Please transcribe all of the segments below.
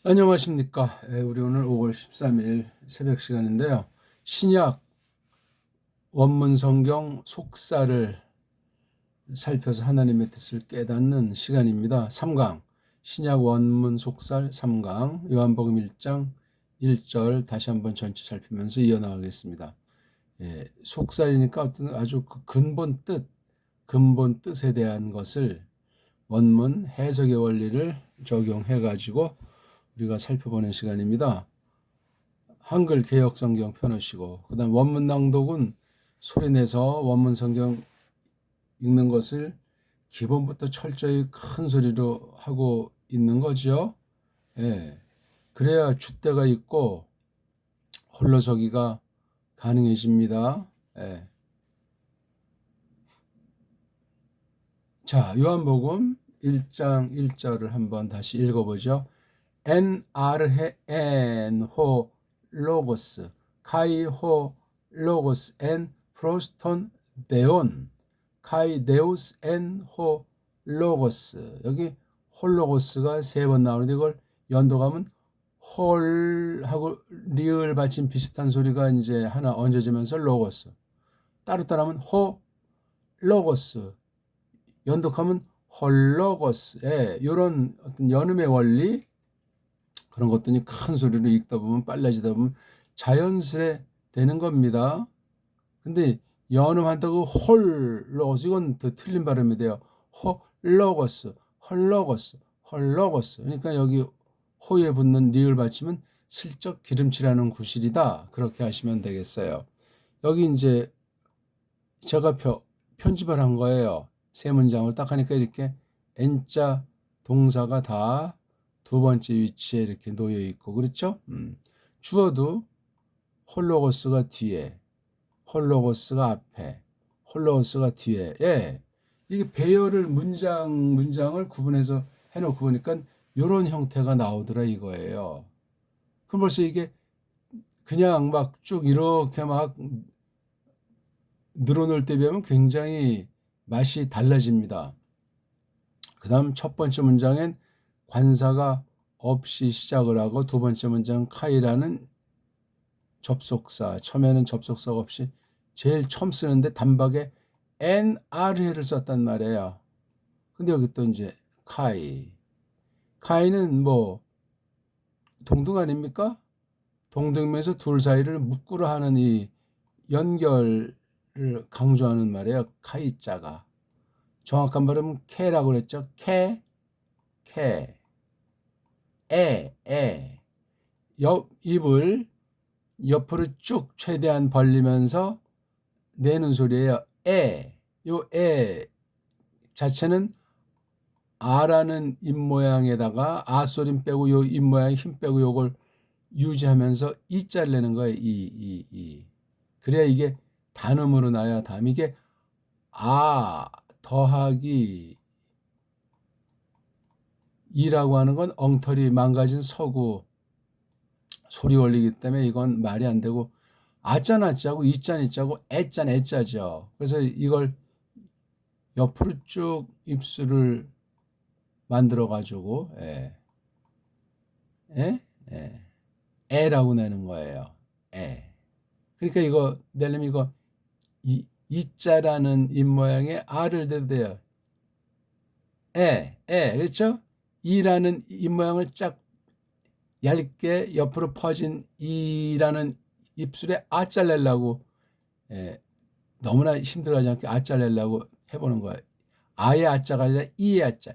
안녕하십니까. 우리 오늘 5월 13일 새벽 시간인데요. 신약 원문 성경 속사를 살펴서 하나님의 뜻을 깨닫는 시간입니다. 3강 신약 원문 속살 3강 요한복음 1장 1절 다시 한번 전체 살피면서 이어나가겠습니다. 속살이니까 어떤 아주 그 근본 뜻에 대한 것을 원문 해석의 원리를 적용해 가지고 우리가 살펴보는 시간입니다. 한글 개역 성경 펴놓으시고 그다음 원문 낭독은 소리내서 원문 성경 읽는 것을 기본부터 철저히 큰 소리로 하고 있는 거죠. 예. 그래야 줏대가 있고 홀로서기가 가능해집니다. 예. 자, 요한복음 1장 1절을 한번 다시 읽어보죠. 엔 아르헤 엔호 로고스 카이호 로고스 엔 프로스톤 데온 카이 데우스 엔호 로고스. 여기 홀로고스가 세 번 나오는데 이걸 연도가면 홀하고 리을 받침 비슷한 소리가 이제 하나 얹어지면서 로고스. 따로 하면 호 로고스. 연독하면 홀로고스. 예, 이런 어떤 연음의 원리 그런 것들이 큰 소리로 읽다 보면 빨라지다 보면 자연스레 되는 겁니다. 근데 연음한다고 홀로고스 이건 더 틀린 발음이 돼요. 홀로고스, 헐로고스, 헐로고스. 그러니까 여기 호에 붙는 리을 받침은 슬쩍 기름칠하는 구실이다. 그렇게 하시면 되겠어요. 여기 이제 제가 편집을 한 거예요. 세 문장을 딱 하니까 이렇게 N자 동사가 다 두 번째 위치에 이렇게 놓여 있고 그렇죠? 주어도 홀로고스가 뒤에, 홀로고스가 앞에, 홀로고스가 뒤에. 예. 이게 배열을 문장을 구분해서 해놓고 보니까 이런 형태가 나오더라 이거예요. 그럼 벌써 이게 그냥 막 쭉 이렇게 막 늘어놓을 때 비하면 굉장히 맛이 달라집니다. 그 다음 첫 번째 문장엔 관사가 없이 시작을 하고 두 번째 문장 카이라는 접속사, 처음에는 접속사가 없이 제일 처음 쓰는데 단박에 NR를 썼단 말이에요. 근데 여기 또 이제 카이. 카이는 뭐 동등 아닙니까? 동등면서 둘 사이를 묶으려 하는 이 연결을 강조하는 말이에요. 카이자가. 정확한 발음은 캐라고 그랬죠. 캐. 입을 옆으로 쭉 최대한 벌리면서 내는 소리예요. 요 자체는 아라는 입 모양에다가 아 소리 빼고 요 입 모양 힘 빼고 요걸 유지하면서 이자를 내는 거예요. 이. 그래야 이게 단음으로 나야 다음 이게 아 더하기 이라고 하는 건 엉터리 망가진 서구 소리 원리이기 때문에 이건 말이 안 되고 아짠 아짜고 이짠 이짜고 애짠 애짜죠. 그래서 이걸 옆으로 쭉 입술을 만들어 가지고 에? 에라고 내는 거예요. 에. 그러니까 이거 내려면 이거 이자라는 입 모양에 아를 대도 돼요. 그렇죠? 이라는 입 모양을 쫙 얇게 옆으로 퍼진 이라는 입술에 아 잘내려고 너무나 힘들어하지 않게 아 잘내려고 해보는 거예요. 아의 아자가 아니라 이의 아자.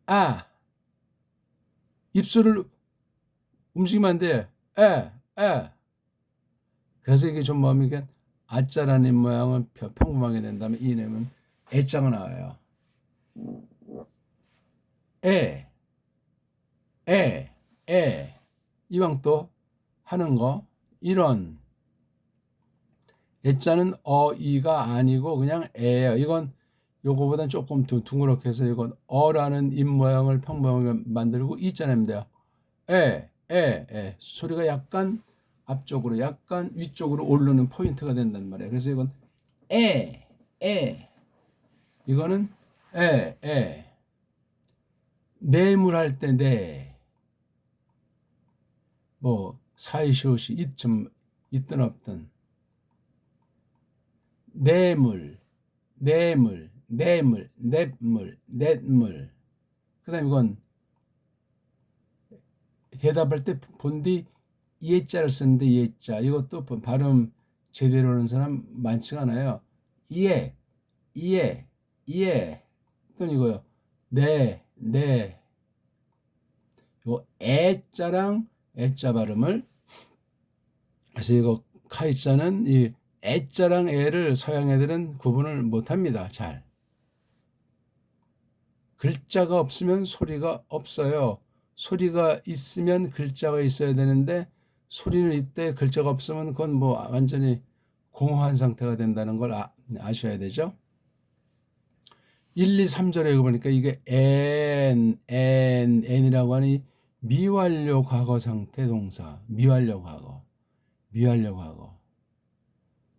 아 입술을 움직이면 안 돼. 에. 그래서 이게 좀 뭡니까? 아자라는 입 모양을 평범하게 낸 다음에 이 내면 애자가 나와요. 에, 이왕 또 하는 거 이런 애자는 어이가 아니고 그냥 애예요. 이건 요거보단 조금 둥그렇게 해서 이건 어라는 입 모양을 평범하게 만들고 이자 내면 돼요. 소리가 약간 앞쪽으로 약간 위쪽으로 오르는 포인트가 된단 말이에요. 그래서 이건 에 이거는 에 뇌물할 때 네. 뭐 사이시옷이 있든 없든 뇌물, 넷물. 그다음 이건 대답할 때 본디 예자를 쓰는데 예자 이것도 발음 제대로 하는 사람 많지가 않아요. 이해, 또는 이거요. 네. 요 애자랑 애자 발음을 그래서 이거 카이자는 이 애자랑 애를 서양 애들은 구분을 못합니다. 잘. 글자가 없으면 소리가 없어요. 소리가 있으면 글자가 있어야 되는데 소리는 이때 글자가 없으면 그건 뭐 완전히 공허한 상태가 된다는 걸 아셔야 되죠. 1, 2, 3절에 읽어보니까 이게 n이라고 하니 미완료 과거 상태 동사. 미완료 과거.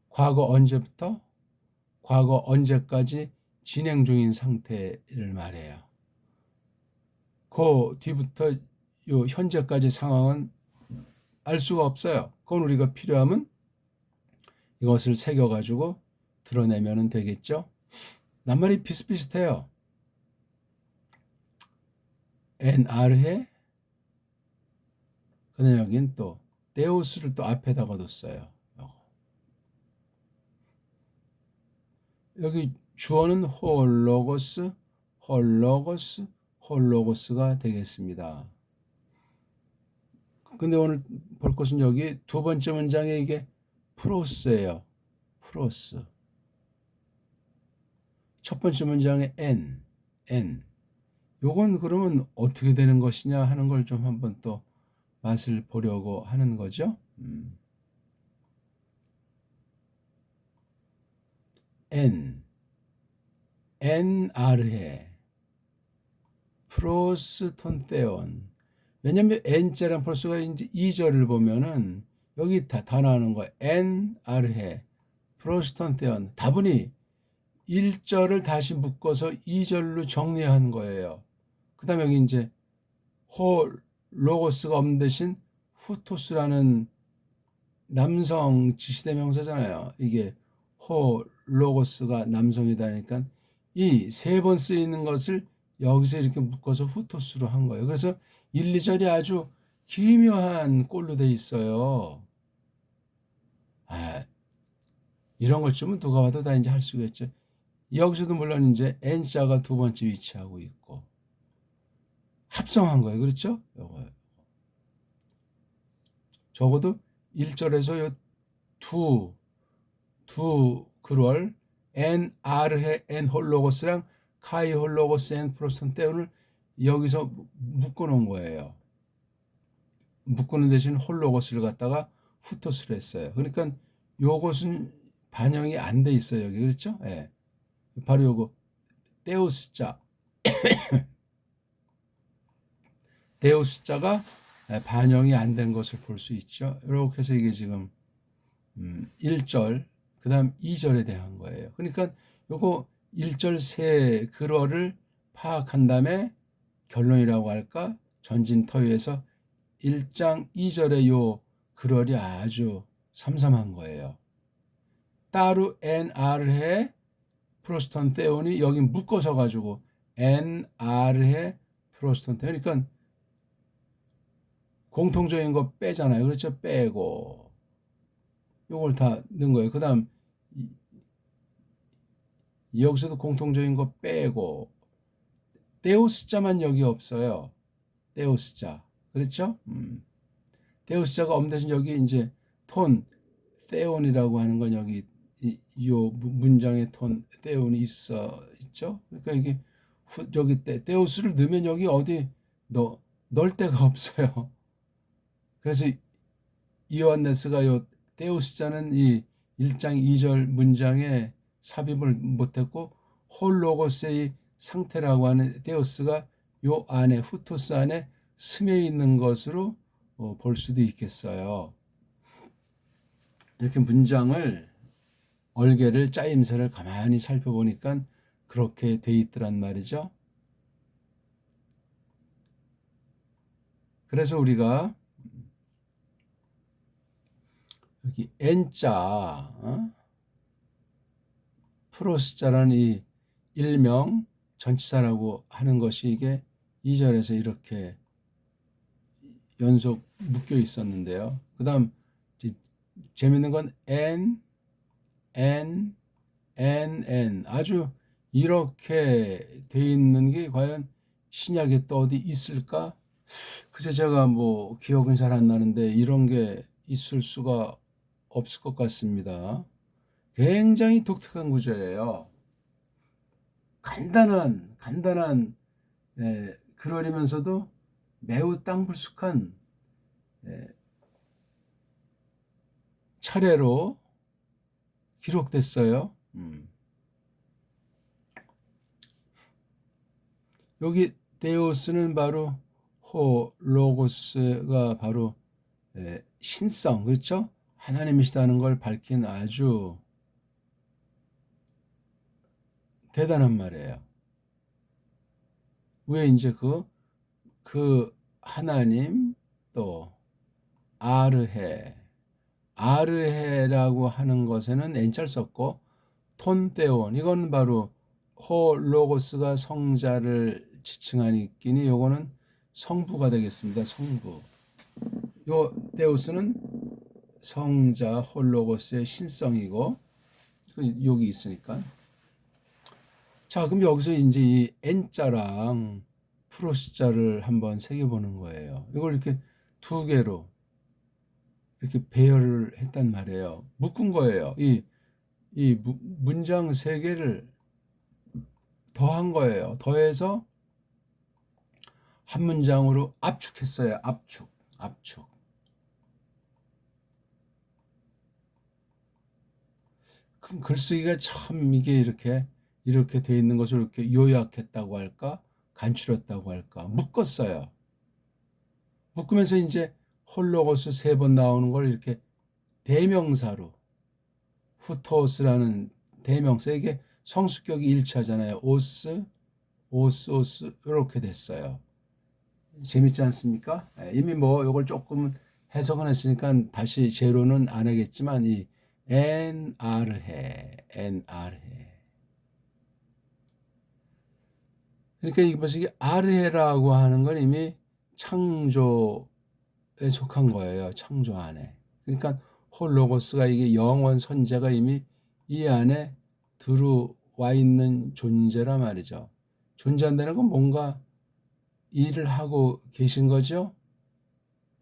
과거 언제부터? 과거 언제까지 진행 중인 상태를 말해요. 그 뒤부터 요 현재까지 상황은 알 수가 없어요. 그건 우리가 필요하면 이것을 새겨가지고 드러내면 되겠죠. 낱말이 비슷비슷해요. NR해 그다음에 여긴 또 데우스를 또 앞에다가 뒀어요. 여기 주어는 홀로고스가 되겠습니다. 근데 오늘 볼 것은 여기 두 번째 문장에 이게 프로스예요. 프로스. 첫 번째 문장에 N. 요건 그러면 어떻게 되는 것이냐 하는 걸 좀 한번 또 맛을 보려고 하는 거죠. NR해 프로스톤테온. 왜냐면 N자랑 프로스가 이제 2절을 보면은 여기 다 나오는 거예요. NR해 프로스톤테온. 다분히 1절을 다시 묶어서 2절로 정리한 거예요. 그 다음에 여기 이제 로고스가 없는 대신 후토스라는 남성 지시대명사잖아요. 이게 로고스가 남성이다니까 이 세 번 쓰이는 것을 여기서 이렇게 묶어서 후토스로 한 거예요. 그래서 1, 2절이 아주 기묘한 꼴로 돼 있어요. 이런 것 좀 누가 봐도 다 이제 할 수가 있죠. 여기서도 물론 이제 N자가 두 번째 위치하고 있고 합성한 거예요. 그렇죠? 적어도 1절에서 두 글월 NR해 N 홀로고스랑 카이 홀로고스 N 프로스톤테온을 여기서 묶어 놓은 거예요. 묶는 대신 홀로고스를 갖다가 후토스를 했어요. 그러니까 요것은 반영이 안 돼 있어요. 여기 그렇죠? 예. 바로 요거 데우스자 데우스자가 반영이 안 된 것을 볼 수 있죠. 이렇게 해서 이게 지금 1절 그 다음 2절에 대한 거예요. 그러니까 요거 1절 세 글어를 파악한 다음에 결론이라고 할까 전진터위에서 1장 2절의 요 글얼이 아주 삼삼한 거예요. 따로 NR해 프로스톤테온이 여기 묶어서 가지고 NR해 프로스톤테온 그러니까 공통적인 거 빼잖아요. 그렇죠? 빼고 요걸 다 넣은 거예요. 그 다음 여기서도 공통적인 거 빼고 데우스자만 여기 없어요. 데우스자 그렇죠? 데우스자가 없는 대신 여기 이제 톤 테온이라고 하는 건 여기 요 문장의 톤 테온이 있죠. 그러니까 이게 저기 데우스를 넣으면 여기 어디 넣을 데가 없어요. 그래서 이오안네스가 요 데우스자는 이 1장 2절 문장에 삽입을 못했고 홀로고스의 상태라고 하는 데우스가 요 안에 후토스 안에 스며 있는 것으로 볼 수도 있겠어요. 이렇게 문장을 얼개를 짜임새를 가만히 살펴보니까 그렇게 돼 있더란 말이죠. 그래서 우리가 여기 N자, 프로스자라는 이 일명 전치사라고 하는 것이 이게 2절에서 이렇게 연속 묶여 있었는데요. 그 다음 재밌는 건 N, 아주 이렇게 돼 있는 게 과연 신약에 또 어디 있을까? 글쎄 제가 뭐 기억은 잘 안 나는데 이런 게 있을 수가 없을 것 같습니다. 굉장히 독특한 구조예요. 간단한 그러면서도 매우 땅불쑥한 차례로 기록됐어요. 여기 데오스는 바로 로고스가 바로 신성, 그렇죠? 하나님이시다는 걸 밝힌 아주 대단한 말이에요. 왜 이제 그 하나님 또 아르헤라고 하는 것에는 N자를 썼고 톤데온 이건 바로 로고스가 성자를 지칭하니끼니 요거는 성부가 되겠습니다. 성부. 요 데우스는 성자 홀로고스의 신성이고 여기 있으니까. 자, 그럼 여기서 이제 이 N자랑 프로스자를 한번 새겨보는 거예요. 이걸 이렇게 두 개로 이렇게 배열을 했단 말이에요. 묶은 거예요. 이 문장 세 개를 더한 거예요. 더해서 한 문장으로 압축했어요. 압축. 그럼 글쓰기가 참 이게 이렇게 돼 있는 것을 이렇게 요약했다고 할까? 간추렸다고 할까? 묶었어요. 묶으면서 이제 홀로고스 3번 나오는 걸 이렇게 대명사로 후토스라는 대명사 이게 성수격이 일치하잖아요. 오스 이렇게 됐어요. 재밌지 않습니까? 이미 뭐 이걸 조금 해석은 했으니까 다시 제로는 안 하겠지만 이 NR해. 그러니까 이것이 아르해라고 하는 건 이미 창조에 속한 거예요. 창조 안에. 그러니까 홀로고스가 이게 영원 선재가 이미 이 안에 들어와 있는 존재라 말이죠. 존재한다는 건 뭔가 일을 하고 계신 거죠.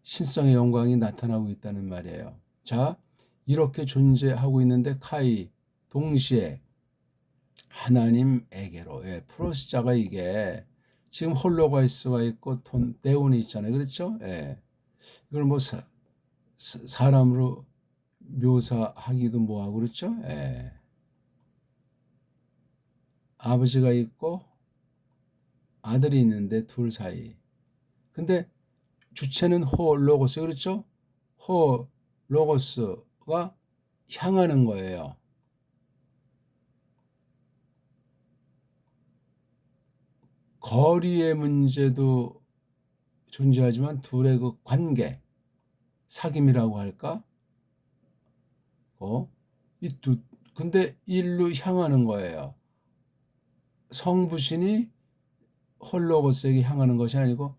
신성의 영광이 나타나고 있다는 말이에요. 자, 이렇게 존재하고 있는데 카이 동시에 하나님에게로 프로스자가 이게 지금 홀로고스가 있고 데온이 있잖아요. 그렇죠? 이걸 뭐 사람으로 묘사하기도 뭐하고 그렇죠? 아버지가 있고 아들이 있는데 둘 사이. 근데 주체는 로고스 그렇죠? 로고스가 향하는 거예요. 거리의 문제도 존재하지만 둘의 그 관계, 사귐이라고 할까? 근데 일로 향하는 거예요. 성부신이 홀로고스에게 향하는 것이 아니고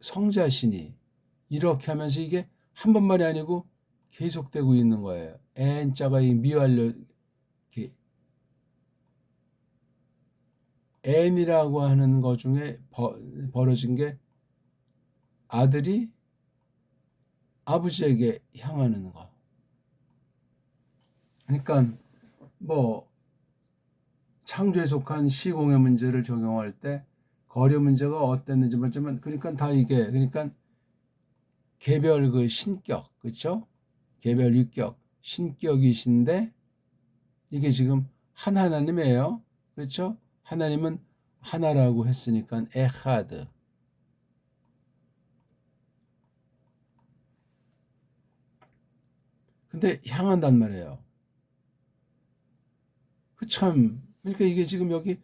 성자신이 이렇게 하면서 이게 한 번만이 아니고 계속되고 있는 거예요. N자가 이 미완료 N이라고 하는 것 중에 벌어진 게 아들이 아버지에게 향하는 거. 그러니까 뭐 창조에 속한 시공의 문제를 적용할 때 거리 문제가 어땠는지 모르지만 그러니까 다 이게 그러니까 개별 그 신격 그렇죠? 개별 유격 신격이신데 이게 지금 한 하나님이에요. 그렇죠? 하나님은 하나라고 했으니까 에하드. 근데 향한단 말이에요. 참 그러니까 이게 지금 여기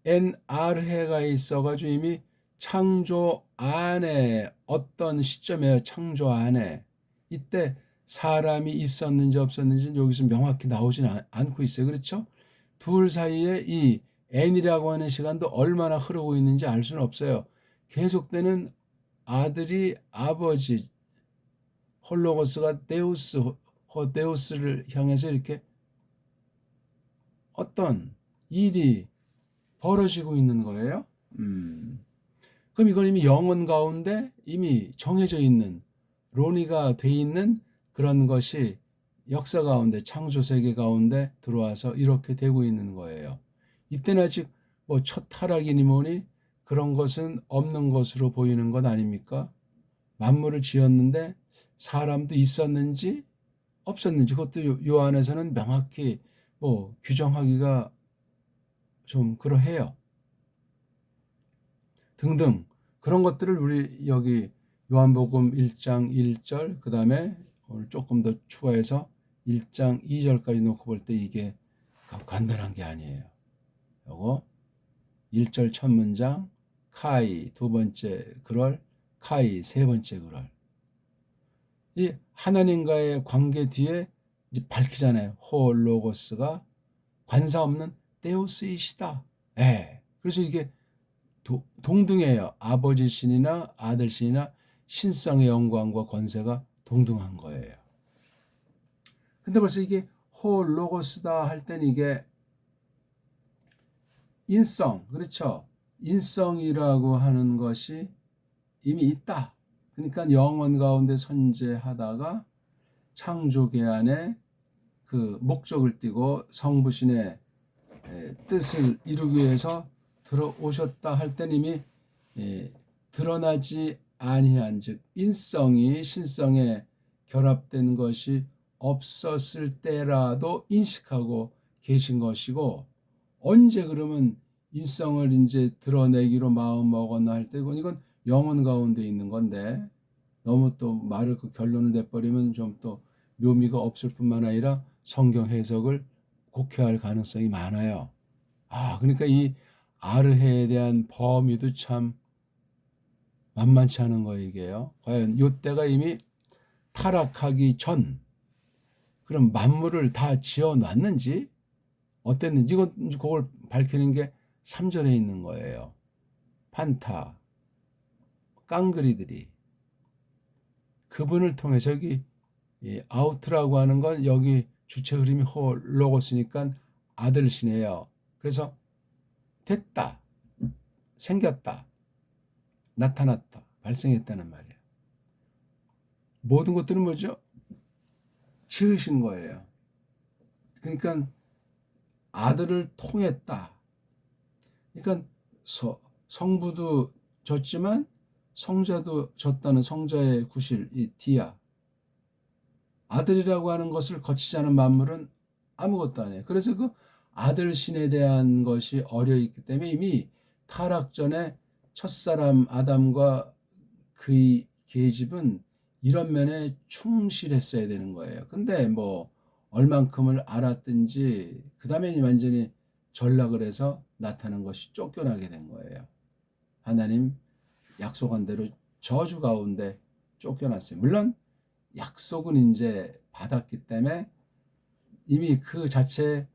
NR해가 있어가지고 이미 창조 안에 어떤 시점에 창조 안에 이때 사람이 있었는지 없었는지 여기서 명확히 나오지는 않고 있어요. 그렇죠? 둘 사이에 이 n이라고 하는 시간도 얼마나 흐르고 있는지 알 수는 없어요. 계속되는 아들이 아버지 홀로고스가 데우스를 향해서 이렇게 어떤 일이 벌어지고 있는 거예요. 그럼 이건 이미 영혼 가운데 이미 정해져 있는 논의가 돼 있는 그런 것이 역사 가운데 창조 세계 가운데 들어와서 이렇게 되고 있는 거예요. 이때는 아직 뭐 첫 타락이니 뭐니 그런 것은 없는 것으로 보이는 것 아닙니까? 만물을 지었는데 사람도 있었는지 없었는지 그것도 요 안에서는 명확히 뭐 규정하기가 좀 그러해요. 등등 그런 것들을 우리 여기 요한복음 1장 1절 그다음에 오늘 조금 더 추가해서 1장 2절까지 놓고 볼 때 이게 간단한 게 아니에요. 요거 1절 첫 문장 카이 두 번째 그럴 카이 세 번째 그럴 이 하나님과의 관계 뒤에 이제 밝히잖아요. 홀로고스가 관사 없는 데우스이시다. 예. 그래서 이게 동등해요. 아버지 신이나 아들 신이나 신성의 영광과 권세가 동등한 거예요. 근데 벌써 이게 홀로고스다 할 때는 이게 인성, 그렇죠? 인성이라고 하는 것이 이미 있다. 그러니까 영원 가운데 선재하다가 창조계 안에 그 목적을 띠고 성부신의 뜻을 이루기 위해서 들어오셨다 할 때는 이미 드러나지 아니한 즉 인성이 신성에 결합된 것이 없었을 때라도 인식하고 계신 것이고 언제 그러면 인성을 이제 드러내기로 마음 먹었나 할 때고 이건 영혼 가운데 있는 건데 너무 또 말을 그 결론을 내버리면 좀 또 묘미가 없을 뿐만 아니라 성경 해석을 곡해할 가능성이 많아요. 그러니까 이 아르헤에 대한 범위도 참 만만치 않은 거예요, 이게요. 과연 요때가 이미 타락하기 전 그럼 만물을 다 지어 놨는지 어땠는지 그걸 밝히는 게 3절에 있는 거예요. 판타, 깡그리들이 그분을 통해서 여기 아우트라고 하는 건 여기 주체 흐름이 홀로고스니까 아들신이에요. 그래서 됐다, 생겼다, 나타났다, 발생했다는 말이에요. 모든 것들은 뭐죠? 지으신 거예요. 그러니까 아들을 통했다. 그러니까 성부도 졌지만 성자도 졌다는 성자의 구실, 이 디아. 아들이라고 하는 것을 거치지 않은 만물은 아무것도 아니에요. 그래서 그 아들 신에 대한 것이 어려 있기 때문에 이미 타락 전에 첫사람 아담과 그의 계집은 이런 면에 충실했어야 되는 거예요. 근데 뭐 얼만큼을 알았든지 그 다음에 완전히 전락을 해서 나타난 것이 쫓겨나게 된 거예요. 하나님 약속한 대로 저주 가운데 쫓겨났어요. 물론 약속은 이제 받았기 때문에 이미 그 자체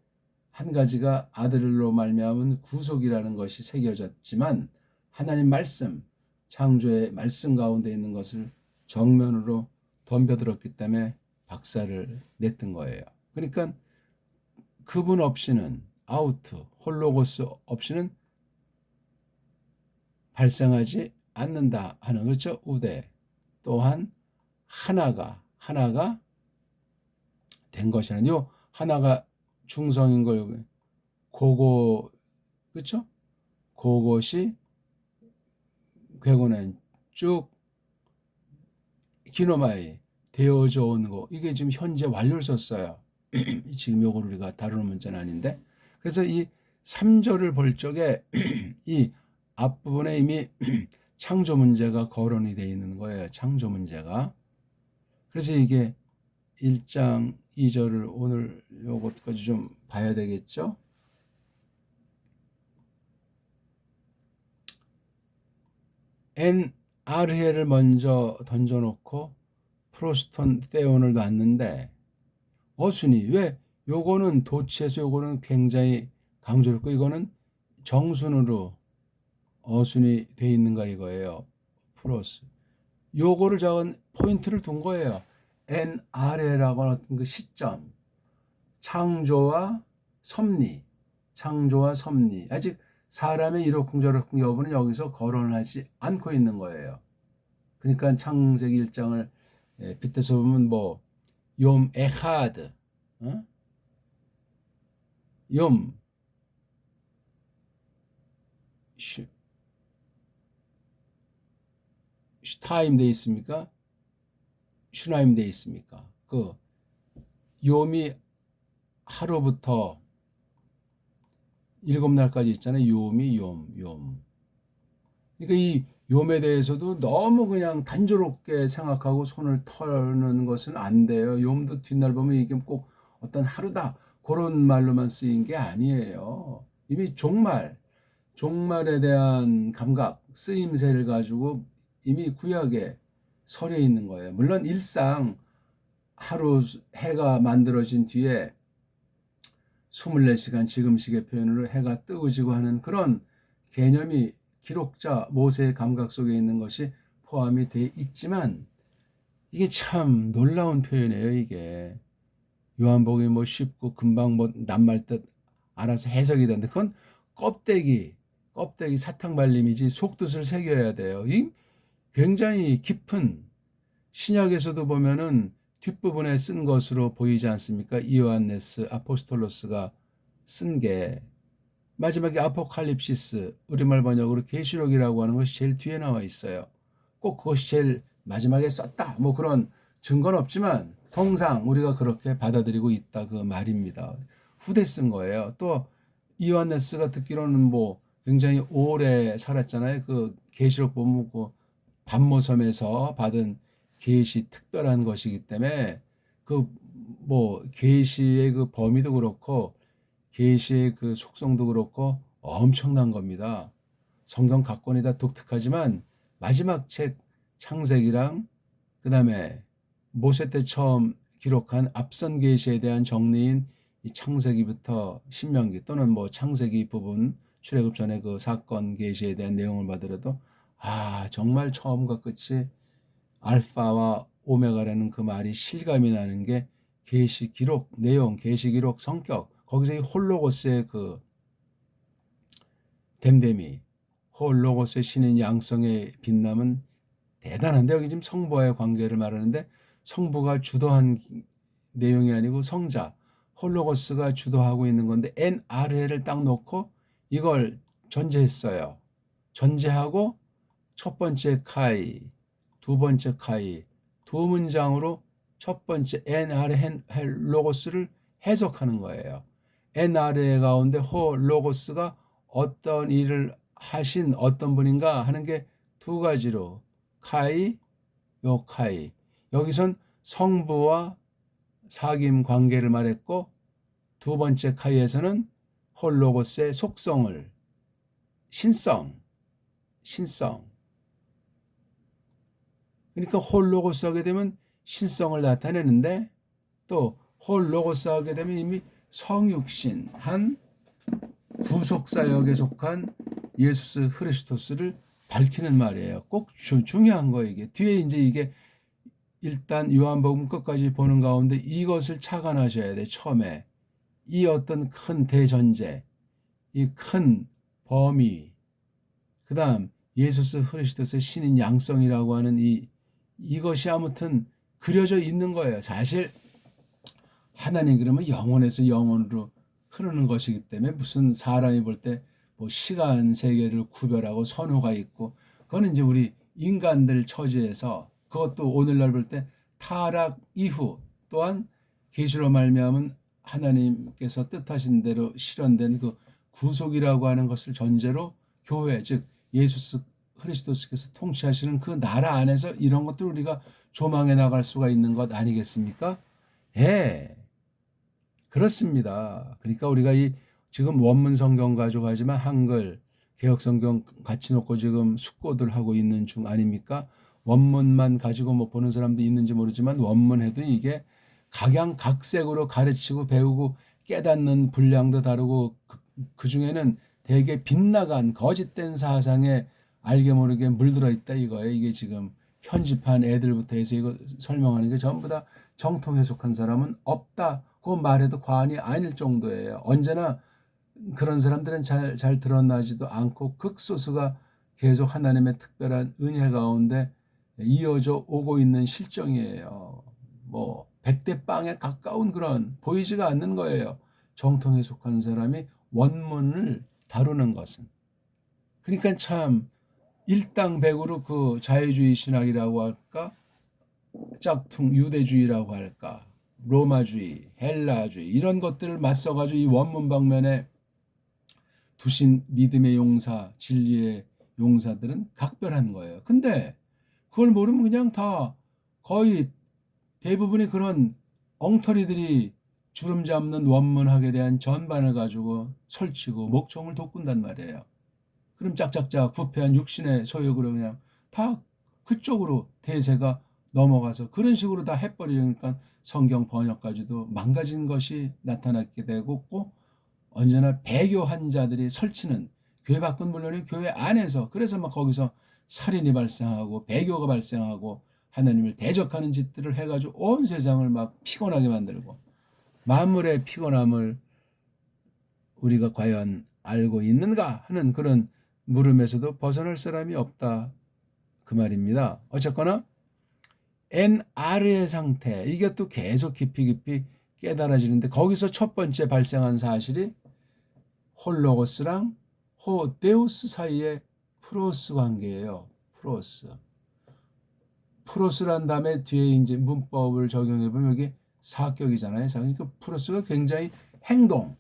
한 가지가 아들로 말미암은 구속이라는 것이 새겨졌지만 하나님 말씀, 창조의 말씀 가운데 있는 것을 정면으로 덤벼들었기 때문에 박살을 냈던 거예요. 그러니까 그분 없이는 아우트, 홀로고스 없이는 발생하지 않는다 하는 그렇죠. 우대 또한 하나가 된 것이라는 요 하나가 중성인 걸 그거 그렇죠? 그것이 괴고는 쭉 기노마이 되어져 온 거 이게 지금 현재 완료를 썼어요. 지금 요걸 우리가 다루는 문제는 아닌데 그래서 이 3절을 볼 적에 이 앞부분에 이미 창조 문제가 거론이 되어 있는 거예요. 창조 문제가. 그래서 이게 1장 2절을 오늘 요것까지 좀 봐야 되겠죠. 아르헤를 먼저 던져놓고 프로스톤 떼온을 놨는데 어순이 왜 요거는 도치에서 요거는 굉장히 강조했고 이거는 정순으로 어순이 돼 있는가 이거예요. 프로스. 요거를 적은 포인트를 둔 거예요. NRA라고 하는 그 시점. 창조와 섭리. 창조와 섭리. 아직 사람의 이러쿵저러쿵 여부는 여기서 거론하지 않고 있는 거예요. 그러니까 창세기 1장을 빗대서 보면 뭐 욤 에하드, 욤 슈타임 돼 있습니까? 슈나임 돼 있습니까? 그 욤이 하루부터 7날까지 있잖아요. 욤이 욤. 그러니까 이 욤에 대해서도 너무 그냥 단조롭게 생각하고 손을 터는 것은 안 돼요. 욤도 뒷날 보면 이게 꼭 어떤 하루다 그런 말로만 쓰인 게 아니에요. 이미 종말에 대한 감각, 쓰임새를 가지고 이미 구약에 서려 있는 거예요. 물론 일상 하루 해가 만들어진 뒤에 24시간 지금식의 표현으로 해가 뜨고 하는 그런 개념이 기록자 모세의 감각 속에 있는 것이 포함이 돼 있지만 이게 참 놀라운 표현이에요. 이게 요한복음이 뭐 쉽고 금방 뭐 낱말 뜻 알아서 해석이 되는데 그건 껍데기 사탕 발림이지 속뜻을 새겨야 돼요. 이 굉장히 깊은 신약에서도 보면은 뒷부분에 쓴 것으로 보이지 않습니까? 이오안네스 아포스톨로스가 쓴 게 마지막에 아포칼립시스 우리말 번역으로 계시록이라고 하는 것이 제일 뒤에 나와 있어요. 꼭 그것이 제일 마지막에 썼다 뭐 그런 증거는 없지만 통상 우리가 그렇게 받아들이고 있다 그 말입니다. 후대 쓴 거예요. 또 이오안네스가 듣기로는 뭐 굉장히 오래 살았잖아요. 그 계시록 보면 그 반모섬에서 받은 계시 특별한 것이기 때문에 그 뭐 계시의 그 범위도 그렇고 계시의 그 속성도 그렇고 엄청난 겁니다. 성경 각권이 다 독특하지만 마지막 책 창세기랑 그다음에 모세 때 처음 기록한 앞선 계시에 대한 정리인 이 창세기부터 신명기 또는 뭐 창세기 부분 출애굽 전에 그 사건 계시에 대한 내용을 봐더라도 정말 처음과 끝이 알파와 오메가라는 그 말이 실감이 나는 게 계시 기록 내용, 계시 기록 성격 거기서 이 홀로고스의 그 됨됨이 홀로고스의 신인 양성의 빛남은 대단한데 여기 지금 성부와의 관계를 말하는데 성부가 주도한 내용이 아니고 성자 홀로고스가 주도하고 있는 건데 NRA를 딱 놓고 이걸 전제했어요. 전제하고 첫 번째 카이, 두 번째 카이, 두 문장으로 첫 번째 NRA 로고스를 해석하는 거예요. NRA 가운데 로고스가 어떤 일을 하신 어떤 분인가 하는 게 두 가지로 카이, 요카이. 여기선 성부와 사귐 관계를 말했고 두 번째 카이에서는 홀로고스의 속성을 신성. 그러니까 홀로고스 하게 되면 신성을 나타내는데 또 홀로고스 하게 되면 이미 성육신한 구속사역에 속한 예수 그리스도스를 밝히는 말이에요. 꼭 중요한 거예요. 이게 뒤에 이제 이게 일단 요한복음 끝까지 보는 가운데 이것을 착안하셔야 돼. 처음에 이 어떤 큰 대전제, 이 큰 범위, 그다음 예수 그리스도의 신인 양성이라고 하는 이것이 아무튼 그려져 있는 거예요. 사실 하나님 그러면 영원에서 영원으로 흐르는 것이기 때문에 무슨 사람이 볼 때 뭐 시간 세계를 구별하고 선호가 있고 그거는 이제 우리 인간들 처지에서 그것도 오늘날 볼 때 타락 이후 또한 계시로 말미암은 하나님께서 뜻하신 대로 실현된 그 구속이라고 하는 것을 전제로 교회 즉 예수 그리스도께서 통치하시는 그 나라 안에서 이런 것들 우리가 조망해 나갈 수가 있는 것 아니겠습니까? 예. 그렇습니다. 그러니까 우리가 이 지금 원문 성경 가져가지만 한글 개혁 성경 같이 놓고 지금 숙고들 하고 있는 중 아닙니까? 원문만 가지고 뭐 보는 사람도 있는지 모르지만 원문해도 이게 각양각색으로 가르치고 배우고 깨닫는 분량도 다르고 그 중에는 되게 빗나간 거짓된 사상에 알게 모르게 물들어 있다 이거예요. 이게 지금 편집한 애들부터 해서 이거 설명하는 게 전부 다 정통 해석한 사람은 없다고 말해도 과언이 아닐 정도예요. 언제나 그런 사람들은 잘 드러나지도 않고 극소수가 계속 하나님의 특별한 은혜 가운데 이어져 오고 있는 실정이에요. 뭐 100대 빵에 가까운 그런 보이지가 않는 거예요. 정통에 속한 사람이 원문을 다루는 것은. 그러니까 참 일당백으로 그 자유주의 신학이라고 할까? 짝퉁 유대주의라고 할까? 로마주의, 헬라주의 이런 것들을 맞서가지고 이 원문 방면에 두신 믿음의 용사, 진리의 용사들은 각별한 거예요. 근데 그걸 모르면 그냥 다 거의 대부분의 그런 엉터리들이 주름 잡는 원문학에 대한 전반을 가지고 설치고 목청을 돋군단 말이에요. 그럼 짝짝짝 부패한 육신의 소욕으로 그냥 다 그쪽으로 대세가 넘어가서 그런 식으로 다 해버리니까 성경 번역까지도 망가진 것이 나타나게 되고 꼭 언제나 배교한 자들이 설치는 교회 밖은 물론이 교회 안에서 그래서 막 거기서 살인이 발생하고 배교가 발생하고 하나님을 대적하는 짓들을 해가지고 온 세상을 막 피곤하게 만들고 만물의 피곤함을 우리가 과연 알고 있는가 하는 그런 물음에서도 벗어날 사람이 없다 그 말입니다. 어쨌거나 NR의 상태 이게 또 계속 깊이 깨달아지는데 거기서 첫 번째 발생한 사실이 홀로고스랑 호데우스 사이의 프로스 관계예요. 프로스란 다음에 뒤에 이제 문법을 적용해 보면 여기 사격이잖아요. 그러니까 프로스가 굉장히 행동,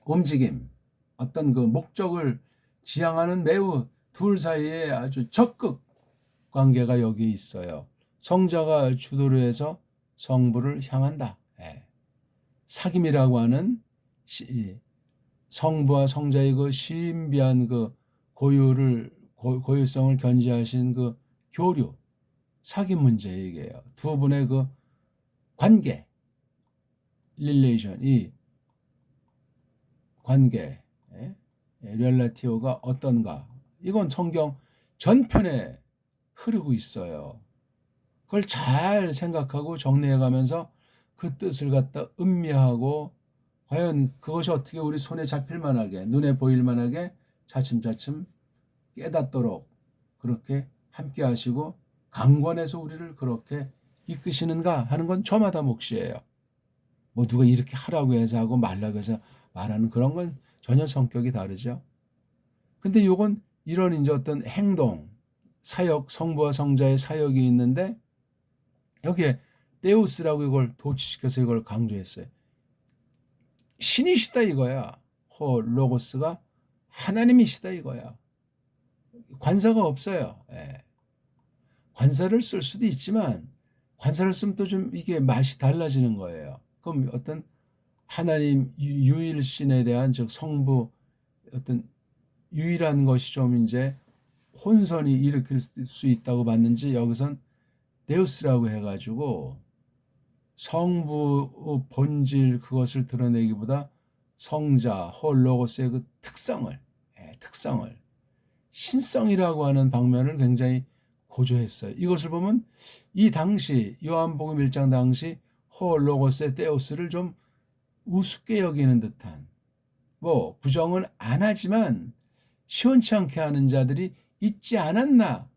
움직임, 어떤 그 목적을 지향하는 매우 둘 사이에 아주 적극 관계가 여기에 있어요. 성자가 주도를 해서 성부를 향한다. 사귐이라고 하는 성부와 성자의 그 신비한 그 고유성을 견지하신 그 교류, 사귐 문제 얘기예요. 두 분의 그 관계, 릴레이션, 이 관계, 렐라티오가 어떤가? 이건 성경 전편에 흐르고 있어요. 그걸 잘 생각하고 정리해가면서 그 뜻을 갖다 음미하고 과연 그것이 어떻게 우리 손에 잡힐 만하게 눈에 보일 만하게 차츰차츰 깨닫도록 그렇게 함께 하시고 강권해서 우리를 그렇게 이끄시는가 하는 건 저마다 몫이에요. 뭐 누가 이렇게 하라고 해서 하고 말라고 해서 말하는 그런 건 전혀 성격이 다르죠. 근데 이건 이런 이제 어떤 행동, 사역, 성부와 성자의 사역이 있는데 여기에 데우스라고 이걸 도치시켜서 이걸 강조했어요. 신이시다 이거야. 로고스가 하나님이시다 이거야. 관사가 없어요. 관사를 쓸 수도 있지만 관사를 쓰면 또 좀 이게 맛이 달라지는 거예요. 그럼 어떤 하나님 유일신에 대한 즉 성부 어떤 유일한 것이 좀 이제 혼선이 일으킬 수 있다고 봤는지 여기선 데우스라고 해가지고 성부 본질 그것을 드러내기보다 성자 홀로고스의 그 특성을 신성이라고 하는 방면을 굉장히 고조했어요. 이것을 보면 이 당시 요한복음 1장 당시 홀로고스의 데우스를 좀 우습게 여기는 듯한 뭐 부정은 안 하지만 시원치 않게 하는 자들이 있지 않았나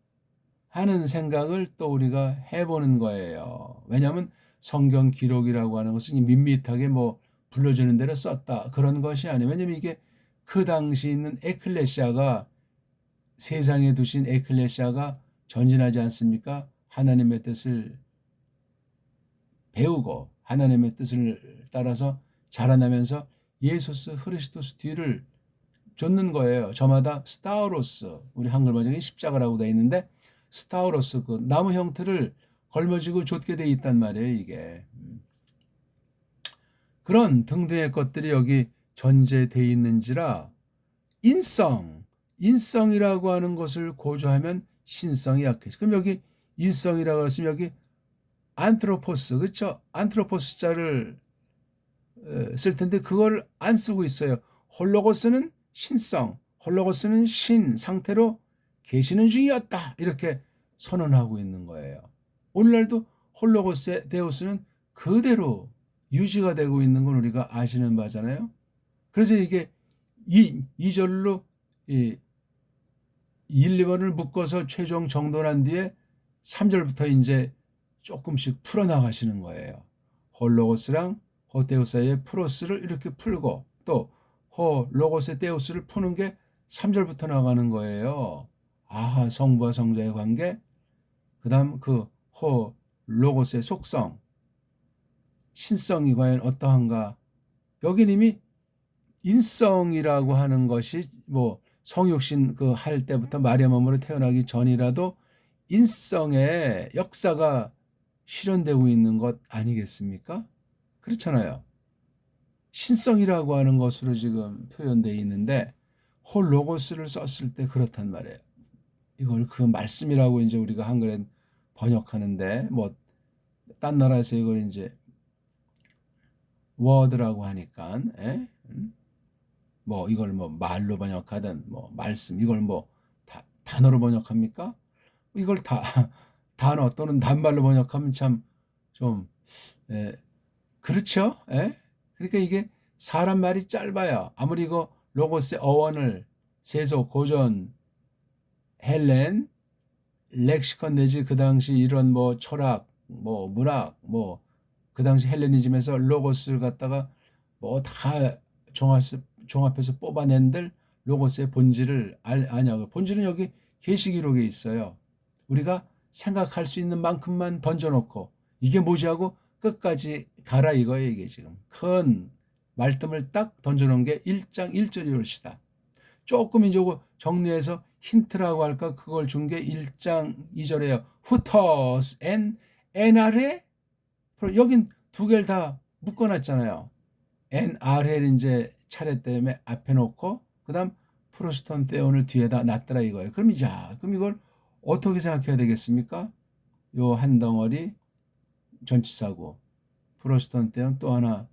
하는 생각을 또 우리가 해보는 거예요. 왜냐하면 성경 기록이라고 하는 것은 밋밋하게 뭐 불러주는 대로 썼다 그런 것이 아니에요. 왜냐하면 이게 그 당시 있는 에클레시아가 세상에 두신 에클레시아가 전진하지 않습니까? 하나님의 뜻을 배우고 하나님의 뜻을 따라서 자라나면서 예수스 흐리스도스 뒤를 쫓는 거예요. 저마다 스타우로스 우리 한글 버전이 십자가라고 되어 있는데 스타우로스 그 나무 형태를 걸머지고 좇게 돼 있단 말이에요. 이게 그런 등등의 것들이 여기 전제돼 있는지라 인성이라고 하는 것을 고조하면 신성이 약해져. 그럼 여기 인성이라고 했으면 여기 안트로포스, 그렇죠? 안트로포스 자를 쓸 텐데 그걸 안 쓰고 있어요. 홀로고스는 신성, 홀로고스는 신 상태로 계시는 중이었다. 이렇게 선언하고 있는 거예요. 오늘날도 홀로고스의 데우스는 그대로 유지가 되고 있는 건 우리가 아시는 바잖아요. 그래서 이게 이 절로 1, 2번을 묶어서 최종 정돈한 뒤에 3절부터 이제 조금씩 풀어나가시는 거예요. 홀로고스랑 호데우사의 프로스를 이렇게 풀고 또 홀로고스의 데우스를 푸는 게 3절부터 나가는 거예요. 아하, 성부와 성자의 관계, 그 다음 그 홀로고스의 속성, 신성이 과연 어떠한가. 여긴 이미 인성이라고 하는 것이 뭐 성육신 그 할 때부터 마리아 몸으로 태어나기 전이라도 인성의 역사가 실현되고 있는 것 아니겠습니까? 그렇잖아요. 신성이라고 하는 것으로 지금 표현되어 있는데 홀로고스를 썼을 때 그렇단 말이에요. 이걸 그 말씀이라고 이제 우리가 한글에 번역하는데 뭐 딴 나라에서 이걸 이제 워드라고 하니까 뭐 이걸 뭐 말로 번역하든 뭐 말씀 이걸 뭐 단어로 번역합니까? 이걸 단어 또는 단말로 번역하면 참 좀 그렇죠? 그러니까 이게 사람 말이 짧아요. 아무리 이거 로고스의 어원을 세속, 고전, 헬렌, 렉시컨 내지 그 당시 이런 뭐 철학, 뭐 문학, 뭐 그 당시 헬레니즘에서 로고스를 갖다가 뭐 다 종합해서 뽑아낸들 로고스의 본질을 아냐고. 본질은 여기 계시기록에 있어요. 우리가 생각할 수 있는 만큼만 던져놓고 이게 뭐지 하고 끝까지 가라 이거예요. 이게 지금 큰 말씀을 딱 던져놓은 게 1장 1절이 옳시다. 조금 이제 정리해서 힌트라고 할까 그걸 준 게 1장 2절에요. 후터스 NR에 여긴 두 개를 다 묶어놨잖아요. NR을 이제 차례 때문에 앞에 놓고 그다음 프로스턴테온을 뒤에다 놨더라 이거예요. 그럼 이걸 어떻게 생각해야 되겠습니까? 요 한 덩어리 전치사고 프로스턴테온 또 하나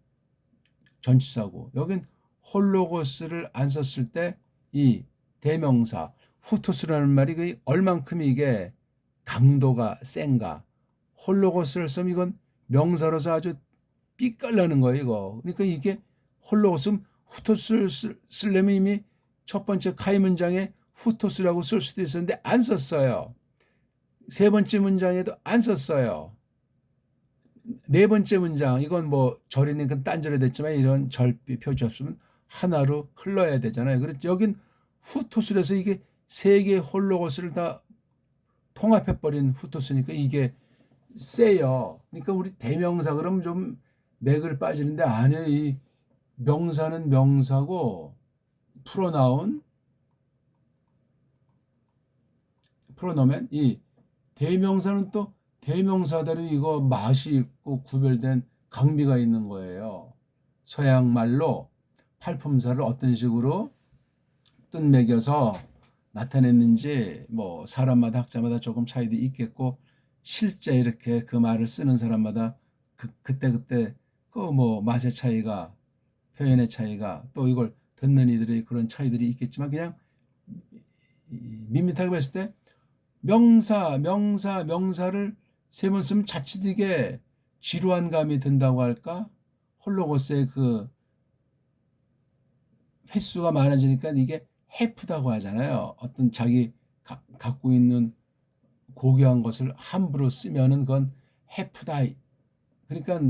전치사고 여긴 홀로고스를 안 썼을 때 이 대명사 후토스라는 말이 그 얼만큼 이게 강도가 센가. 홀로고스를 쓰면 이건 명사로서 아주 삐깔나는 거예요 이거. 그러니까 이게 홀로고스 후토스를 쓰려면 이미 첫 번째 카이 문장에 후토스라고 쓸 수도 있었는데 안 썼어요. 세 번째 문장에도 안 썼어요. 네 번째 문장 이건 뭐 절이니까 딴절이 됐지만 이런 절비 표시 없으면 하나로 흘러야 되잖아요. 그래서 여긴 후토스라서 이게 세 개의 홀로고스를 다 통합해버린 후토스니까 이게 세요. 그러니까 우리 대명사 그러면 좀 맥을 빠지는데 아니에요. 이 명사는 명사고 프로노멘 이 대명사는 또 대명사대로 이거 맛이 있고 구별된 강미가 있는 거예요. 서양 말로 팔품사를 어떤 식으로 뜻매겨서 나타냈는지 뭐 사람마다 학자마다 조금 차이도 있겠고 실제 이렇게 그 말을 쓰는 사람마다 그때 그 뭐 맛의 차이가 표현의 차이가 또 이걸 듣는 이들의 그런 차이들이 있겠지만 그냥 밋밋하게 봤을 때 명사를 세 번 쓰면 자칫 이게 지루한 감이 든다고 할까? 홀로고스의 그 횟수가 많아지니까 이게 해프다고 하잖아요. 어떤 자기 갖고 있는 고귀한 것을 함부로 쓰면은 그건 해프다. 그러니까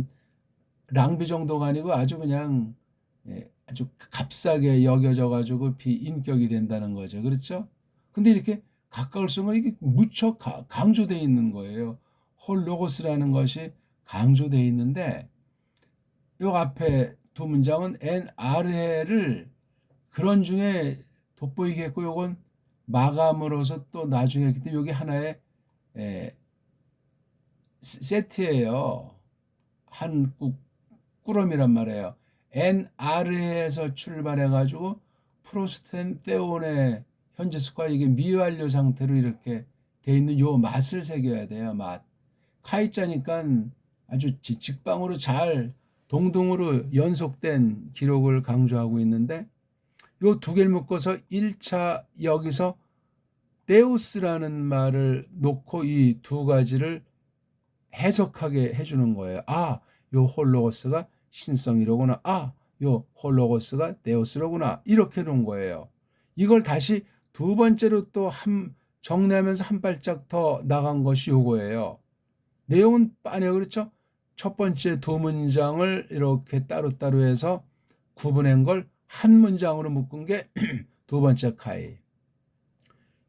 랑비 정도가 아니고 아주 그냥 아주 값싸게 여겨져 가지고 비인격이 된다는 거죠. 그렇죠? 근데 이렇게 가까울수록 이게 무척 강조되어 있는 거예요. 홀로고스라는 것이 강조되어 있는데 요 앞에 두 문장은 NR해를 그런 중에 돋보이게 했고 요건 마감으로서 또 나중에 했기 때문에 여기 하나의 세트예요. 한 꾸러미란 말이에요. NR에서 출발해가지고 프로스텐테온의 현재 스과 이게 미완료 상태로 이렇게 돼 있는 요 맛을 새겨야 돼요. 맛. 카이자니까 아주 직방으로 잘 동동으로 연속된 기록을 강조하고 있는데 요 두 개를 묶어서 1차 여기서 데우스라는 말을 놓고 이 두 가지를 해석하게 해주는 거예요. 아, 요 홀로거스가 신성이로구나. 아, 요 홀로거스가 데우스로구나. 이렇게 놓은 거예요. 이걸 다시 두 번째로 또 정리하면서 한 발짝 더 나간 것이 요거예요. 내용은 빤해요. 그렇죠? 첫 번째 두 문장을 이렇게 따로따로 해서 구분한 걸 한 문장으로 묶은 게 두 번째 카이.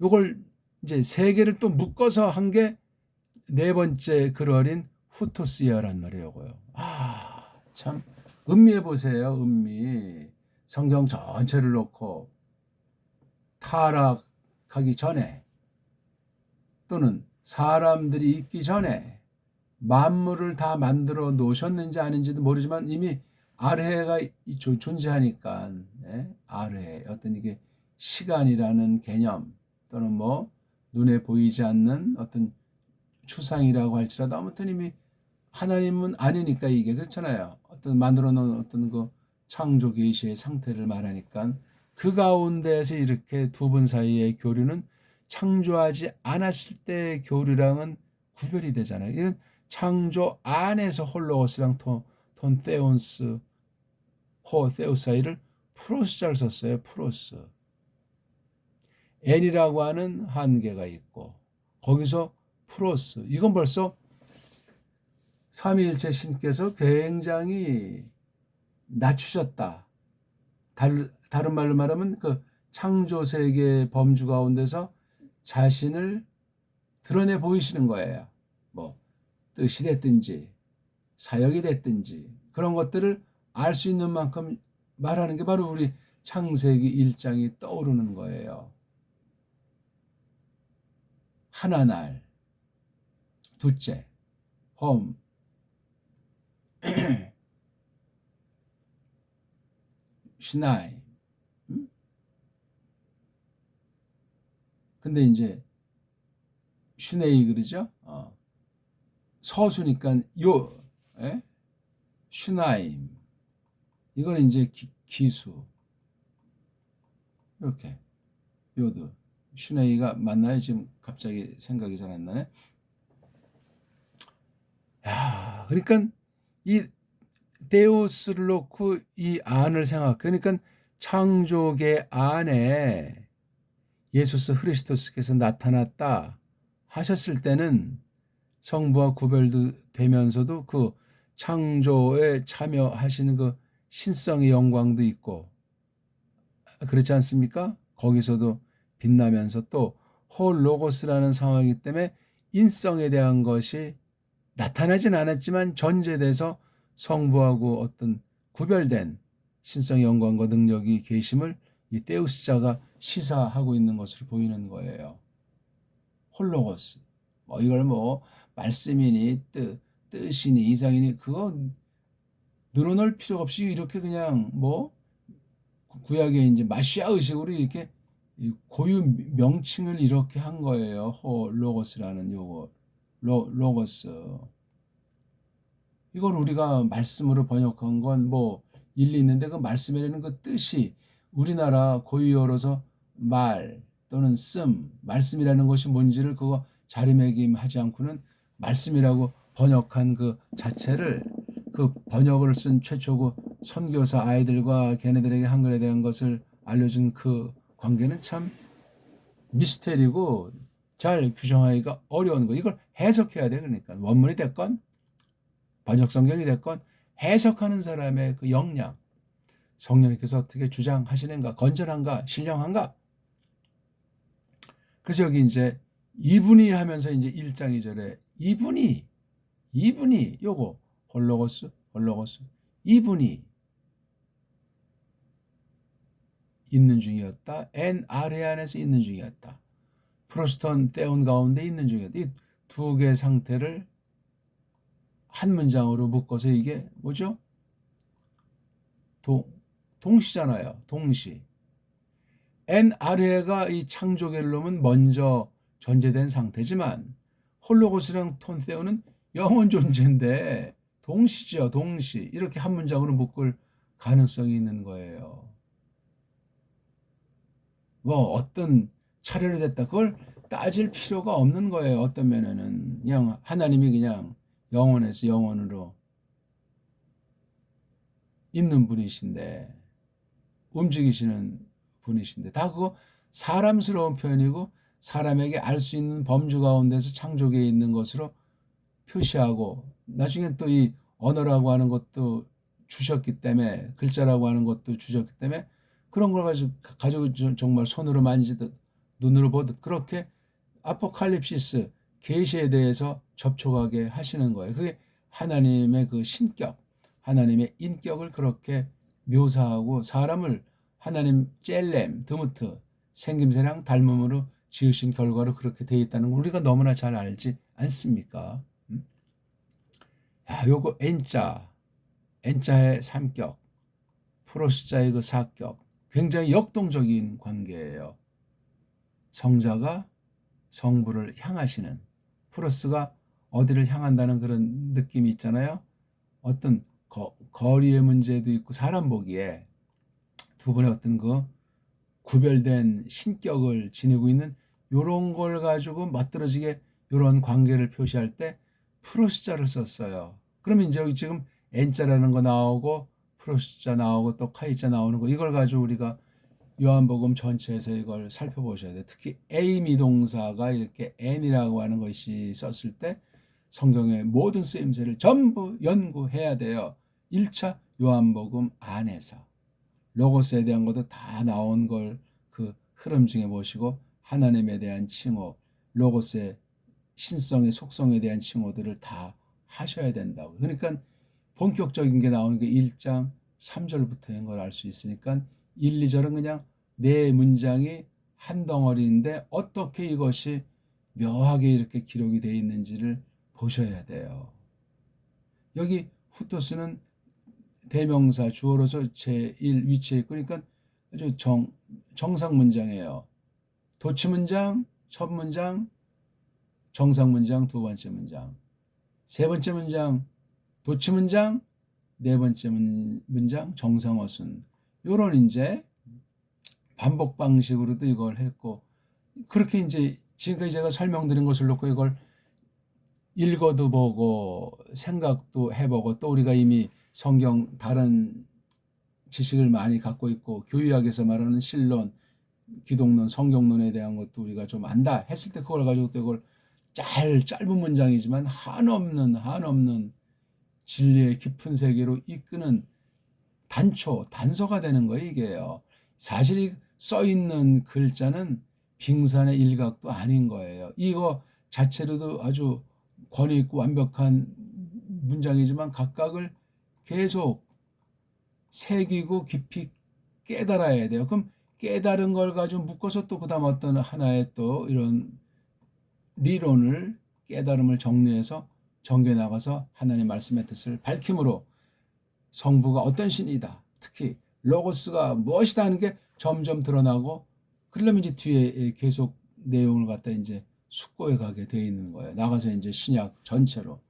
요걸 이제 세 개를 또 묶어서 한 게 네 번째 글어린 후토스야란 말이에요. 요거요. 아, 참 음미해 보세요. 음미. 성경 전체를 놓고 타락하기 전에 또는 사람들이 있기 전에 만물을 다 만들어 놓으셨는지 아닌지도 모르지만 이미 아르헤가 존재하니까 아르헤 어떤 이게 시간이라는 개념 또는 뭐 눈에 보이지 않는 어떤 추상이라고 할지라도 아무튼 이미 하나님은 아니니까 이게 그렇잖아요. 어떤 만들어 놓은 어떤 그 창조 계시의 상태를 말하니까 그 가운데에서 이렇게 두 분 사이의 교류는 창조하지 않았을 때의 교류랑은 구별이 되잖아요. 이건 창조 안에서 홀로거스랑 톤 테오스 사이를 프로스자를 썼어요. 프로스. n이라고 하는 한계가 있고 거기서 프로스. 이건 벌써 삼위일체 신께서 굉장히 낮추셨다. 다른 말로 말하면 그 창조 세계의 범주 가운데서 자신을 드러내 보이시는 거예요. 뭐 뜻이 됐든지 사역이 됐든지 그런 것들을 알 수 있는 만큼 말하는 게 바로 우리 창세기 1장이 떠오르는 거예요. 하나날, 둘째, 홈, 시나이. 근데 이제 슈네이 그러죠? 서수니까 요 슈나임. 이거는 이제 기수. 이렇게 요드 슈네이가 맞나요? 지금 갑자기 생각이 잘 안 나네. 야, 그러니까 이 데우스를 놓고 이 안을 그러니까 창조계 안에 예수스 그리스도께서 나타났다 하셨을 때는 성부와 구별되면서도 그 창조에 참여하시는 그 신성의 영광도 있고 그렇지 않습니까? 거기서도 빛나면서 또 홀로고스라는 상황이기 때문에 인성에 대한 것이 나타나진 않았지만 전제돼서 성부하고 어떤 구별된 신성의 영광과 능력이 계심을 이 데우스자가 시사하고 있는 것으로 보이는 거예요. 홀로고스. 이걸 말씀이니 뜻이니 이상이니 그거 늘어놓을 필요 없이 이렇게 그냥 구약의 이제 마시아 의식으로 이렇게 고유 명칭을 이렇게 한 거예요. 홀로고스라는 요거 로고스. 이걸 우리가 말씀으로 번역한 건 일리 있는데 그 말씀이라는 그 뜻이 우리나라 고유어로서 말 또는 말씀이라는 것이 뭔지를 그거 자리매김하지 않고는 말씀이라고 번역한 그 자체를 그 번역을 쓴 최초고 선교사 아이들과 걔네들에게 한글에 대한 것을 알려준 그 관계는 참 미스테리고 잘 규정하기가 어려운 거. 이걸 해석해야 돼. 그러니까 원문이 됐건 번역 성경이 됐건 해석하는 사람의 그 역량, 성령님께서 어떻게 주장하시는가, 건전한가, 신령한가. 그래서 여기 이제 이분이 하면서 이제 1장 2절에 이분이 요거 홀로고스 이분이 있는 중이었다. 아래 안에서 있는 중이었다. 프로스톤 떼온 가운데 있는 중이었다. 이 두 개의 상태를 한 문장으로 묶어서 이게 뭐죠? 동시잖아요. 동시. 아래가 이 창조계를 놓으면 먼저 전제된 상태지만 홀로고스랑 톤세오는 영원 존재인데 동시죠, 동시. 이렇게 한 문장으로 묶을 가능성이 있는 거예요. 뭐 어떤 차례로 됐다 그걸 따질 필요가 없는 거예요. 어떤 면에는 그냥 하나님이 그냥 영원에서 영원으로 있는 분이신데 움직이시는 분이신데 다 그거 사람스러운 표현이고 사람에게 알 수 있는 범주 가운데서 창조계에 있는 것으로 표시하고 나중에 또 이 언어라고 하는 것도 주셨기 때문에 글자라고 하는 것도 주셨기 때문에 그런 걸 가지고 정말 손으로 만지듯 눈으로 보듯 그렇게 아포칼립시스 계시에 대해서 접촉하게 하시는 거예요. 그게 하나님의 그 신격, 하나님의 인격을 그렇게 묘사하고 사람을 하나님 젤렘, 드무트, 생김새랑 닮음으로 지으신 결과로 그렇게 되어 있다는 걸 우리가 너무나 잘 알지 않습니까? 야, 요거 N자의 삼격, 프로스자의 그 사격, 굉장히 역동적인 관계예요. 성자가 성부를 향하시는, 프로스가 어디를 향한다는 그런 느낌이 있잖아요. 어떤 거리의 문제도 있고 사람 보기에 두 분의 어떤 그 구별된 신격을 지니고 있는 요런 걸 가지고 맞들어지게 요런 관계를 표시할 때 프로스자를 썼어요. 그러면 이제 여기 지금 N자라는 거 나오고 프로스자 나오고 또 카이자 나오는 거 이걸 가지고 우리가 요한복음 전체에서 이걸 살펴보셔야 돼요. 특히 A 미동사가 이렇게 N이라고 하는 것이 썼을 때 성경의 모든 쓰임새를 전부 연구해야 돼요. 1차 요한복음 안에서. 로고스에 대한 것도 다 나온 걸 그 흐름 중에 보시고 하나님에 대한 칭호, 로고스의 신성의 속성에 대한 칭호들을 다 하셔야 된다고. 그러니까 본격적인 게 나오는 게 1장 3절부터인 걸 알 수 있으니까 1, 2절은 그냥 네 문장이 한 덩어리인데 어떻게 이것이 묘하게 이렇게 기록이 되어 있는지를 보셔야 돼요. 여기 후토스는 대명사 주어로서 제1 위치에 있고 그러니까 아주 정상 문장이에요. 도치 문장, 첫 문장, 정상 문장, 두 번째 문장. 세 번째 문장, 도치 문장, 네 번째 문장, 정상 어순. 요런 이제 반복 방식으로도 이걸 했고 그렇게 이제 지금까지 제가 설명드린 것을 놓고 이걸 읽어도 보고 생각도 해보고 또 우리가 이미 성경 다른 지식을 많이 갖고 있고 교의학에서 말하는 신론, 기독론, 성경론에 대한 것도 우리가 좀 안다 했을 때 그걸 가지고 또 이걸 짧은 문장이지만 한없는 진리의 깊은 세계로 이끄는 단서가 되는 거예요, 이게요. 사실 이 써 있는 글자는 빙산의 일각도 아닌 거예요. 이거 자체로도 아주 권위 있고 완벽한 문장이지만 각각을 계속 새기고 깊이 깨달아야 돼요. 그럼 깨달은 걸 가지고 묶어서 또 그다음 어떤 하나의 또 이런理論을 깨달음을 정리해서 전개 나가서 하나님 말씀의 뜻을 밝힘으로 성부가 어떤 신이다. 특히 로고스가 무엇이다 하는 게 점점 드러나고 그러려면 이제 뒤에 계속 내용을 갖다 이제 숙고해 가게 돼 있는 거예요. 나가서 이제 신약 전체로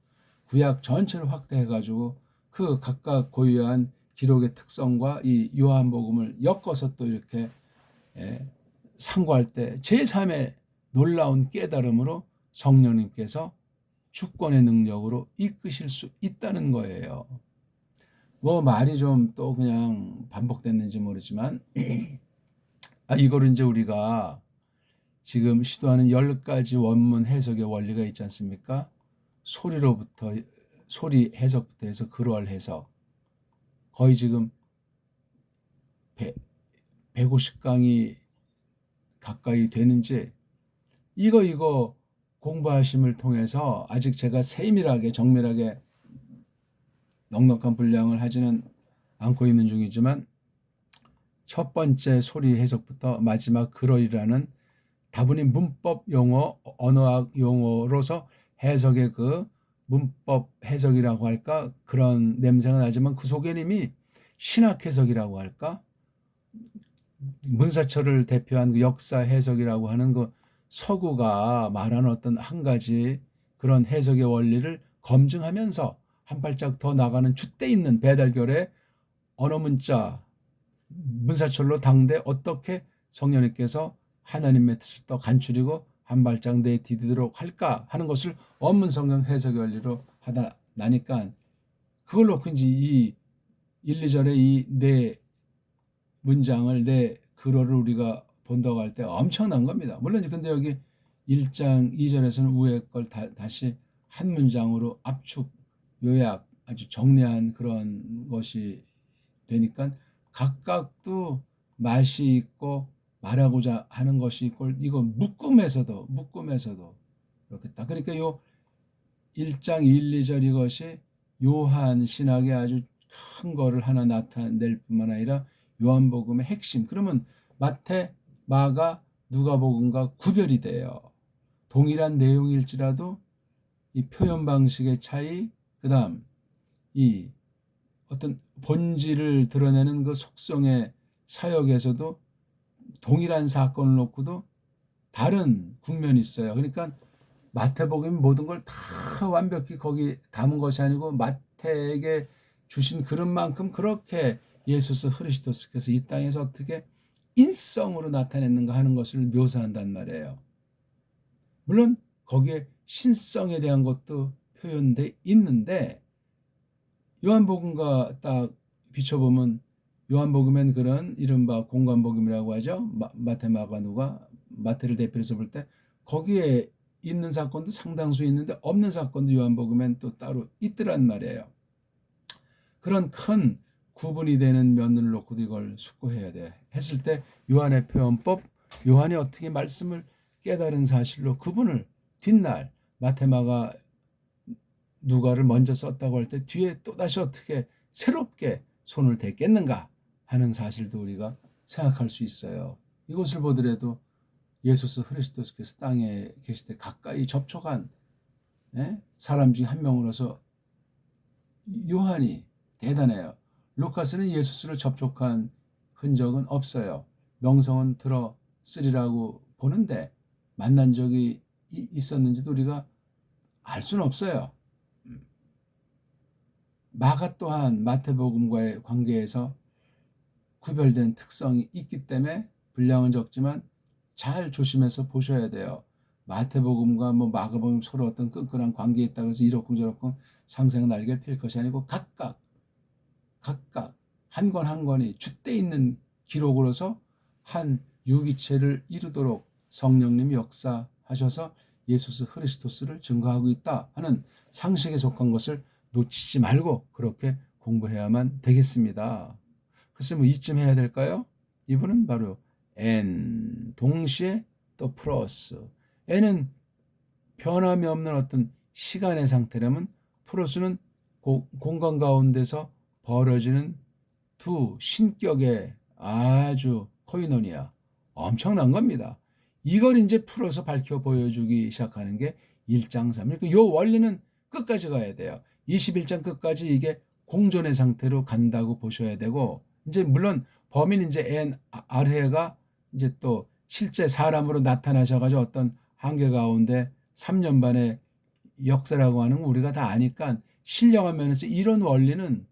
구약 전체를 확대해 가지고 그 각각 고유한 기록의 특성과 이 요한복음을 엮어서 또 이렇게 상고할 때 제3의 놀라운 깨달음으로 성령님께서 주권의 능력으로 이끄실 수 있다는 거예요. 뭐 말이 좀 또 그냥 반복됐는지 모르지만 이거를 이제 우리가 지금 시도하는 10가지 원문 해석의 원리가 있지 않습니까? 소리 해석부터 해서 글월 해석 거의 지금 150강이 가까이 되는지 이거 공부하심을 통해서 아직 제가 세밀하게 정밀하게 넉넉한 분량을 하지는 않고 있는 중이지만 첫 번째 소리 해석부터 마지막 글월이라는 다분히 문법 용어, 언어학 용어로서 해석의 그 문법 해석이라고 할까 그런 냄새가 나지만 그 속에는 이미 신학 해석이라고 할까 문사철을 대표한 그 역사 해석이라고 하는 그 서구가 말하는 어떤 한 가지 그런 해석의 원리를 검증하면서 한 발짝 더 나가는 줏대 있는 배달결의 언어 문자 문사철로 당대 어떻게 성령님께서 하나님의 뜻을 또 간추리고 한 발짝 내디디도록 할까 하는 것을 원문 성경 해석의 원리로 하다 나니까 그걸 놓고 이제 이 1, 2절의 이 네 문장을 네 글어를 우리가 본다고 할 때 엄청난 겁니다. 물론 이제 근데 여기 1장 2절에서는 위에 걸 다시 한 문장으로 압축, 요약, 아주 정리한 그런 것이 되니까 각각도 맛이 있고 말하고자 하는 것이 있고 이거 묶음에서도 그렇겠다. 그러니까 요 1장 1, 2절 이것이 요한 신학의 아주 큰 거를 하나 나타낼 뿐만 아니라 요한복음의 핵심. 그러면 마태, 마가, 누가복음과 구별이 돼요. 동일한 내용일지라도 이 표현 방식의 차이, 그다음 이 어떤 본질을 드러내는 그 속성의 사역에서도 동일한 사건을 놓고도 다른 국면이 있어요. 그러니까 마태복음이 모든 걸 다 완벽히 거기 담은 것이 아니고 마태에게 주신 그릇만큼 그렇게 예수스 그리스도께서 이 땅에서 어떻게 인성으로 나타냈는가 하는 것을 묘사한단 말이에요. 물론 거기에 신성에 대한 것도 표현돼 있는데 요한복음과 딱 비춰보면 요한복음엔 그런 이른바 공관복음이라고 하죠. 마태, 마가, 누가 마태를 대표해서 볼 때 거기에 있는 사건도 상당수 있는데 없는 사건도 요한복음엔 또 따로 있더란 말이에요. 그런 큰 구분이 되는 면을 놓고도 이걸 숙고해야 돼. 했을 때 요한의 표현법, 요한이 어떻게 말씀을 깨달은 사실로 그분을 뒷날 마태, 마가, 누가를 먼저 썼다고 할 때 뒤에 또다시 어떻게 새롭게 손을 댔겠는가 하는 사실도 우리가 생각할 수 있어요. 이것을 보더라도 예수스 그리스도께서 땅에 계실 때 가까이 접촉한 사람 중에 한 명으로서 요한이 대단해요. 루카스는 예수스를 접촉한 흔적은 없어요. 명성은 들었으리라고 보는데 만난 적이 있었는지도 우리가 알 수는 없어요. 마가 또한 마태복음과의 관계에서 구별된 특성이 있기 때문에 분량은 적지만 잘 조심해서 보셔야 돼요. 마태복음과 마가복음 서로 어떤 끈끈한 관계에 있다고 해서 이렇쿵저렇쿵 상생 날개를 펼 것이 아니고 각각 한 권 한 권이 줏대 있는 기록으로서 한 유기체를 이루도록 성령님이 역사하셔서 예수스 그리스도스를 증거하고 있다 하는 상식에 속한 것을 놓치지 말고 그렇게 공부해야만 되겠습니다. 글쎄 이쯤 해야 될까요? 이분은 바로 N 동시에 또 플러스 N은 변함이 없는 어떤 시간의 상태라면 플러스는 공간 가운데서 벌어지는 두 신격의 아주 코이노니아 엄청난 겁니다. 이걸 이제 풀어서 밝혀 보여주기 시작하는 게 1장 3일. 이 원리는 끝까지 가야 돼요. 21장 끝까지 이게 공존의 상태로 간다고 보셔야 되고 이제 물론 범인 이제 N 아르헤가 이제 또 실제 사람으로 나타나셔가지고 어떤 한계 가운데 3년 반의 역사라고 하는 거 우리가 다 아니까 신령한 면에서 이런 원리는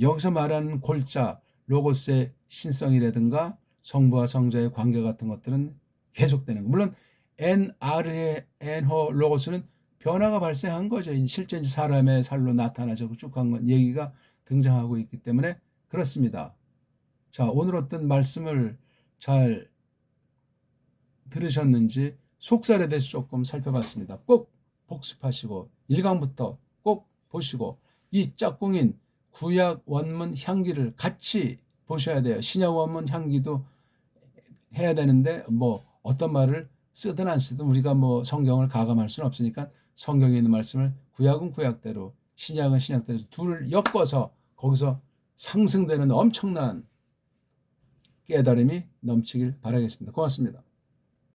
여기서 말하는 골자 로고스의 신성이라든가 성부와 성자의 관계 같은 것들은 계속되는 거. 물론 N-R의 N호 로고스는 변화가 발생한 거죠. 실제 사람의 살로 나타나서 쭉 한 건 얘기가 등장하고 있기 때문에 그렇습니다. 자, 오늘 어떤 말씀을 잘 들으셨는지 속살에 대해서 조금 살펴봤습니다. 꼭 복습하시고 1강부터 꼭 보시고 이 짝꿍인 구약 원문 향기를 같이 보셔야 돼요. 신약 원문 향기도 해야 되는데 어떤 말을 쓰든 안 쓰든 우리가 성경을 가감할 수는 없으니까 성경에 있는 말씀을 구약은 구약대로 신약은 신약대로 둘을 엮어서 거기서 상승되는 엄청난 깨달음이 넘치길 바라겠습니다. 고맙습니다.